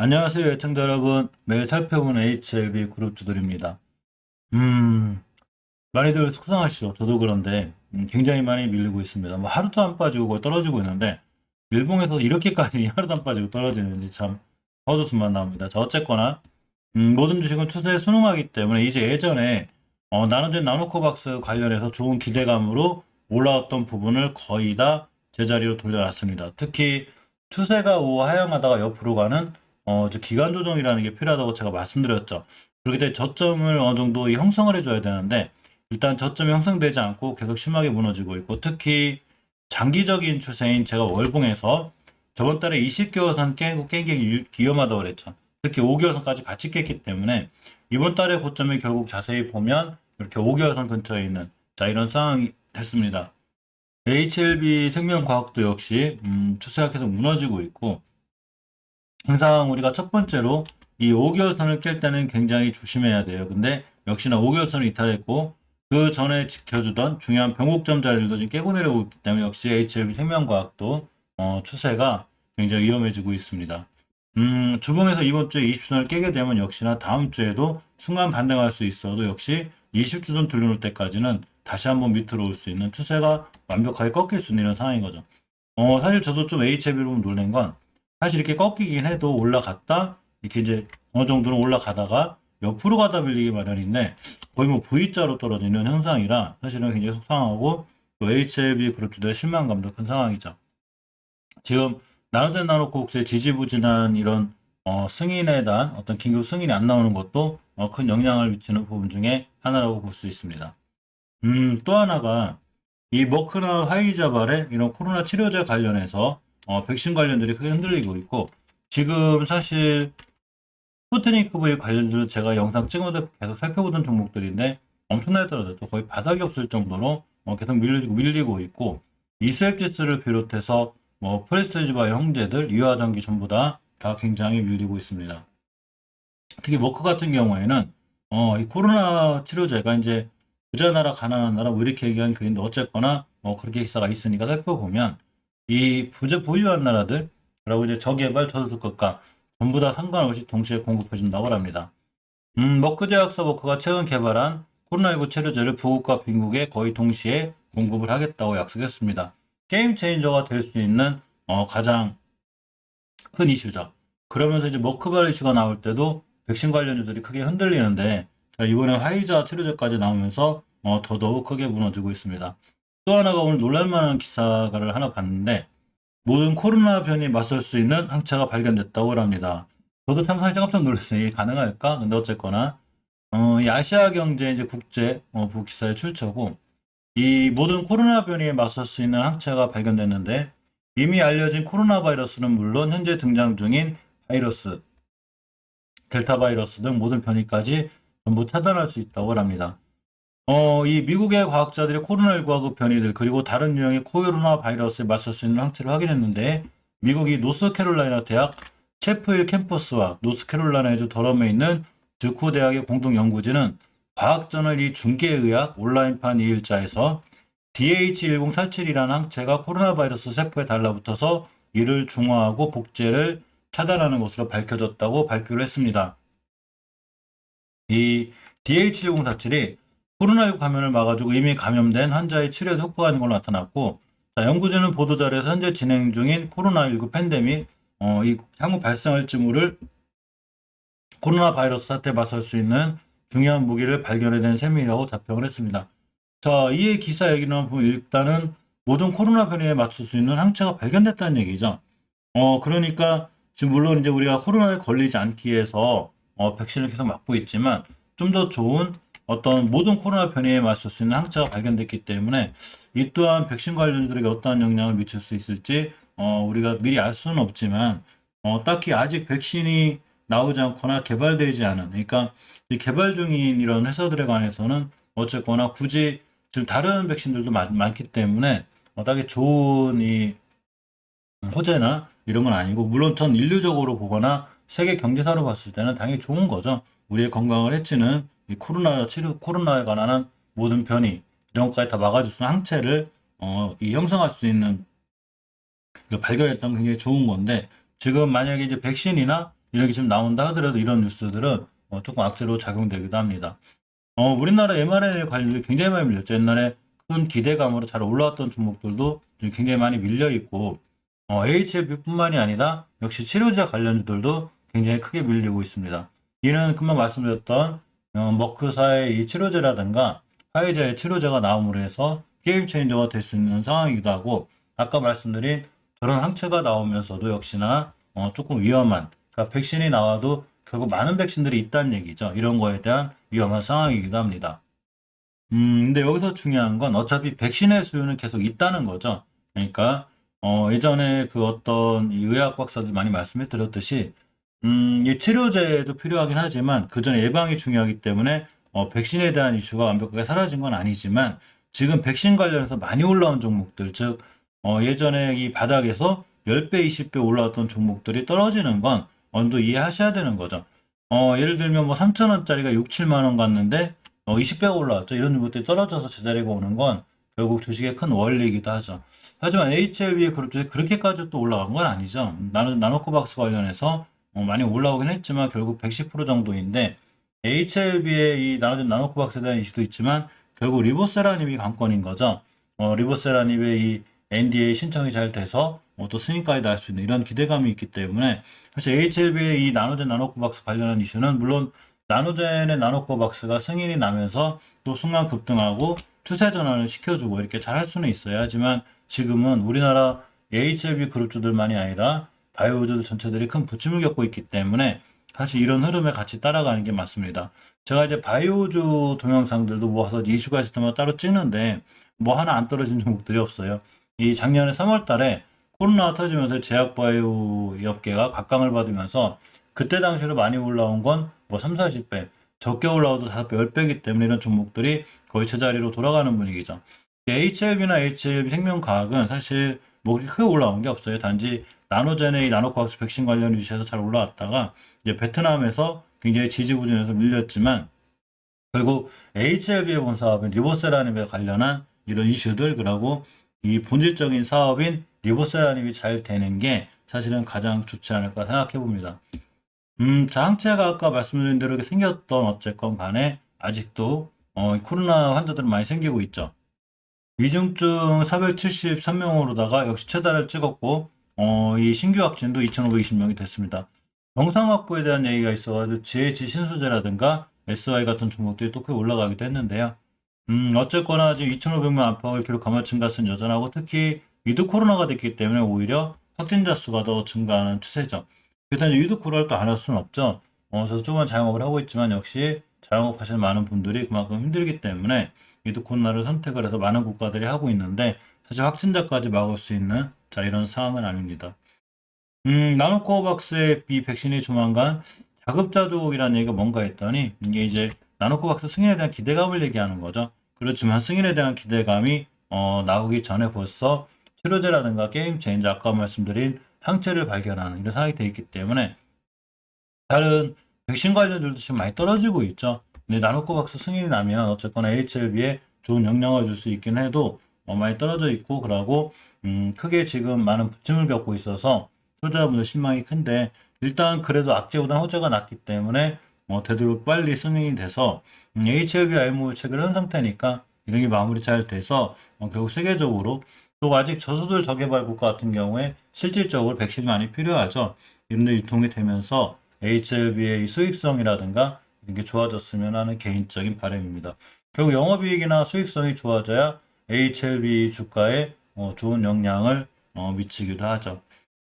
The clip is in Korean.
안녕하세요, 애청자 여러분. 매일 살펴보는 HLB 그룹주들입니다. 많이들 속상하시죠? 저도 그런데 굉장히 많이 밀리고 있습니다. 뭐 하루도 안 빠지고 거의 떨어지고 있는데 일봉에서 이렇게까지 하루도 안 빠지고 떨어지는지 참 헛웃음만 나옵니다. 자, 어쨌거나 모든 주식은 추세에 순응하기 때문에 이제 예전에 나눠진 나노코박스 관련해서 좋은 기대감으로 올라왔던 부분을 거의 다 제자리로 돌려놨습니다. 특히 추세가 우하향하다가 옆으로 가는 이제 기간 조정이라는 게 필요하다고 제가 말씀드렸죠. 그렇기 때문에 저점을 어느 정도 형성을 해줘야 되는데 일단 저점이 형성되지 않고 계속 심하게 무너지고 있고, 특히 장기적인 추세인 제가 월봉에서 저번 달에 20개월선 깨고 깬 게 위험하다고 그랬죠. 특히 5개월선까지 같이 깼기 때문에 이번 달의 고점이 결국 자세히 보면 이렇게 5개월선 근처에 있는 이런 상황이 됐습니다. HLB 생명과학도 역시 추세가 계속 무너지고 있고, 항상 우리가 첫 번째로 이 5개월선을 깰 때는 굉장히 조심해야 돼요. 근데 역시나 5개월선을 이탈했고 그 전에 지켜주던 중요한 변곡점 자리들도 지금 깨고 내려오고 있기 때문에 역시 HLB 생명과학도 추세가 굉장히 위험해지고 있습니다. 주봉에서 이번 주에 20주선을 깨게 되면 역시나 다음 주에도 순간 반등할 수 있어도 역시 20주선 돌려놓을 때까지는 다시 한번 밑으로 올 수 있는, 추세가 완벽하게 꺾일 수 있는 이런 상황인 거죠. 사실 저도 좀 HLB로 놀란 건, 사실 이렇게 꺾이긴 해도 올라갔다 이렇게 이제 어느 정도는 올라가다가 옆으로 가다 밀리기 마련인데 거의 뭐 V자로 떨어지는 현상이라 사실은 굉장히 속상하고, 또 HLB 그룹주들의 실망감도 큰 상황이죠. 지금 나눠진 나노코옥스의 지지부진한 이런 승인에 대한 어떤 긴급 승인이 안 나오는 것도 큰 영향을 미치는 부분 중에 하나라고 볼 수 있습니다. 또 하나가 이 머크나 화이자발의 이런 코로나 치료제 관련해서 백신 관련들이 크게 흔들리고 있고, 지금 사실 스푸트니크 V 관련주로 제가 영상 찍어서 계속 살펴보던 종목들인데 엄청나게 떨어졌죠. 거의 바닥이 없을 정도로 계속 밀리고 있고, 이스앱지스를 비롯해서 뭐 프레스티지바의 형제들, 이화전기 전부 다 굉장히 밀리고 있습니다. 특히 머크 같은 경우에는 이 코로나 치료제가 이제 부자 나라, 가난한 나라 뭐 이렇게 얘기하는 글인데, 어쨌거나 그렇게 기사가 있으니까 살펴보면 이 부유한 나라들라고 이제 저개발 저소득 국가 전부 다 상관없이 동시에 공급해 준다고 합니다. 머크 제약사 머크가 최근 개발한 코로나19 치료제를 부국과 빈국에 거의 동시에 공급을 하겠다고 약속했습니다. 게임 체인저가 될 수 있는 가장 큰 이슈죠. 그러면서 이제 머크발 이슈가 나올 때도 백신 관련주들이 크게 흔들리는데, 이번에 화이자 치료제까지 나오면서 더더욱 크게 무너지고 있습니다. 또 하나가 오늘 놀랄만한 기사를 하나 봤는데, 모든 코로나 변이에 맞설 수 있는 항체가 발견됐다고 합니다. 저도 참 사실 깜짝 놀랐어요. 이게 가능할까? 근데 어쨌거나 이 아시아 경제 이제 국제 부 기사에 출처고, 이 모든 코로나 변이에 맞설 수 있는 항체가 발견됐는데, 이미 알려진 코로나 바이러스는 물론 현재 등장 중인 바이러스, 델타 바이러스 등 모든 변이까지 전부 차단할 수 있다고 합니다. 이 미국의 과학자들이 코로나19와 그 변이들 그리고 다른 유형의 코로나 바이러스에 맞설 수 있는 항체를 확인했는데, 미국이 노스캐롤라이나 대학 체프힐 캠퍼스와 노스캐롤라이나주 더럼에 있는 듀크 대학의 공동 연구진은 과학저널 이 중계의학 온라인판 2일자에서 DH1047이라는 항체가 코로나 바이러스 세포에 달라붙어서 이를 중화하고 복제를 차단하는 것으로 밝혀졌다고 발표를 했습니다. 이 DH1047이 코로나19 감염을 막아주고 이미 감염된 환자의 치료에 효과가 있는 걸로 나타났고, 연구진은 보도자료에서 현재 진행 중인 코로나19 팬데믹, 이 향후 발생할 즈모를 코로나 바이러스 사태에 맞설 수 있는 중요한 무기를 발견해낸 셈이라고 자평을 했습니다. 자, 이 기사 얘기는 보면 일단은 모든 코로나 변이에 맞출 수 있는 항체가 발견됐다는 얘기죠. 그러니까 지금 물론 이제 우리가 코로나에 걸리지 않기 위해서 백신을 계속 맞고 있지만, 좀 더 좋은 어떤 모든 코로나 변이에 맞설 수 있는 항체가 발견됐기 때문에 이 또한 백신 관련주들에게 어떠한 영향을 미칠 수 있을지 우리가 미리 알 수는 없지만, 딱히 아직 백신이 나오지 않거나 개발되지 않은, 그러니까 이 개발 중인 이런 회사들에 관해서는 어쨌거나 굳이 지금 다른 백신들도 많기 때문에 딱히 좋은 이 호재나 이런 건 아니고, 물론 전 인류적으로 보거나 세계 경제사로 봤을 때는 당연히 좋은 거죠. 우리의 건강을 해치는 이 코로나에 관한 모든 변이 이런 것까지 다 막아줄 수 있는 항체를 이 형성할 수 있는 발견했던 게 굉장히 좋은 건데, 지금 만약에 이제 백신이나 이렇게 지금 나온다 하더라도 이런 뉴스들은 조금 악재로 작용되기도 합니다. 우리나라 mRNA 관련이 굉장히 많이 밀렸죠. 옛날에 큰 기대감으로 잘 올라왔던 종목들도 지금 굉장히 많이 밀려 있고, HLB뿐만이 아니라 역시 치료제 관련주들도 굉장히 크게 밀리고 있습니다. 이는 금방 말씀드렸던 머크사의 이 치료제라든가 화이자의 치료제가 나옴으로 해서 게임 체인저가 될 수 있는 상황이기도 하고, 아까 말씀드린 저런 항체가 나오면서도 역시나 조금 위험한, 그러니까 백신이 나와도 결국 많은 백신들이 있다는 얘기죠. 이런 거에 대한 위험한 상황이기도 합니다. 근데 여기서 중요한 건 어차피 백신의 수요는 계속 있다는 거죠. 그러니까 예전에 그 어떤 이 의학 박사들 많이 말씀해 드렸듯이 이 치료제도 필요하긴 하지만 그 전에 예방이 중요하기 때문에 백신에 대한 이슈가 완벽하게 사라진 건 아니지만 지금 백신 관련해서 많이 올라온 종목들, 즉 예전에 이 바닥에서 10배, 20배 올라왔던 종목들이 떨어지는 건 어느 정도 이해하셔야 되는 거죠. 예를 들면 뭐 3,000원짜리가 6, 7만 원 갔는데 20배가 올라왔죠. 이런 종목들이 떨어져서 제자리가 오는 건 결국 주식의 큰 원리이기도 하죠. 하지만 HLB의 그룹주식 그렇게까지 또 올라간 건 아니죠. 나노코박스 관련해서 많이 올라오긴 했지만 결국 110% 정도인데 HLB의 이 나노코박스에 대한 이슈도 있지만 결국 리보세라님이 관건인 거죠. 리보세라님의 이 NDA 신청이 잘 돼서 또 승인까지 날 수 있는 이런 기대감이 있기 때문에 사실 HLB의 이 나노젠 나노코박스 관련한 이슈는 물론 나노젠의 나노코박스가 승인이 나면서 또 순간 급등하고 추세 전환을 시켜주고 이렇게 잘 할 수는 있어요. 하지만 지금은 우리나라 HLB 그룹주들만이 아니라 바이오주들 전체들이 큰 부침을 겪고 있기 때문에 사실 이런 흐름에 같이 따라가는 게 맞습니다. 제가 이제 바이오주 동영상들도 모아서 이슈가 있을 때마다 따로 찍는데 뭐 하나 안 떨어진 종목들이 없어요. 이 작년에 3월 달에 코로나가 터지면서 제약바이오 업계가 각광을 받으면서 그때 당시로 많이 올라온 건 뭐 3, 40배, 적게 올라와도 5배, 10배이기 때문에 이런 종목들이 거의 제자리로 돌아가는 분위기죠. HLB나 HLB 생명과학은 사실 뭐 그렇게 크게 올라온 게 없어요. 단지 나노젠의 나노코박스 백신 관련 이슈에서 잘 올라왔다가 이제 베트남에서 굉장히 지지부진해서 밀렸지만 결국 HLB의 본 사업인 리보세라님에 관련한 이런 이슈들, 그리고 이 본질적인 사업인 리보세라님이 잘 되는 게 사실은 가장 좋지 않을까 생각해 봅니다. 자, 항체가 아까 말씀드린 대로 이렇게 생겼던 어쨌건 간에 아직도 코로나 환자들은 많이 생기고 있죠. 위중증 473명으로다가 역시 최다를 찍었고 이 신규 확진도 2,520명이 됐습니다. 병상 확보에 대한 얘기가 있어가지고 GH 신소재라든가 SY 같은 종목들이 또 크게 올라가기도 했는데요. 어쨌거나 지금 2,500명 안팎을 기록하면 증가세는 여전하고 특히 위드 코로나가 됐기 때문에 오히려 확진자 수가 더 증가하는 추세죠. 일단 위드 코로나를 또 안 할 수는 없죠. 저도 조금만 자영업을 하고 있지만 역시 자영업 하시는 많은 분들이 그만큼 힘들기 때문에 위드 코로나를 선택을 해서 많은 국가들이 하고 있는데 사실 확진자까지 막을 수 있는 이런 상황은 아닙니다. 나노코박스의 이 백신이 조만간 자급자족이라는 얘기가 뭔가 했더니 이게 이제 나노코박스 승인에 대한 기대감을 얘기하는 거죠. 그렇지만 승인에 대한 기대감이 나오기 전에 벌써 치료제라든가 게임 체인저 아까 말씀드린 항체를 발견하는 이런 상황이 되어 있기 때문에 다른 백신 관련들도 지금 많이 떨어지고 있죠. 근데 나노코박스 승인이 나면 어쨌거나 HLB에 좋은 영향을 줄 수 있긴 해도 많이 떨어져 있고 그러고 크게 지금 많은 부침을 겪고 있어서 소비자분들 실망이 큰데 일단 그래도 악재보다 호재가 낮기 때문에 되도록 빨리 승인이 돼서 HLB IMO 체결을 한 상태니까 이런 게 마무리 잘 돼서 결국 세계적으로 또 아직 저소득 저개발 국가 같은 경우에 실질적으로 백신이 많이 필요하죠. 이런 데 유통이 되면서 HLB의 수익성이라든가 이런 게 좋아졌으면 하는 개인적인 바람입니다. 결국 영업이익이나 수익성이 좋아져야 HLB 주가에 좋은 영향을 미치기도 하죠.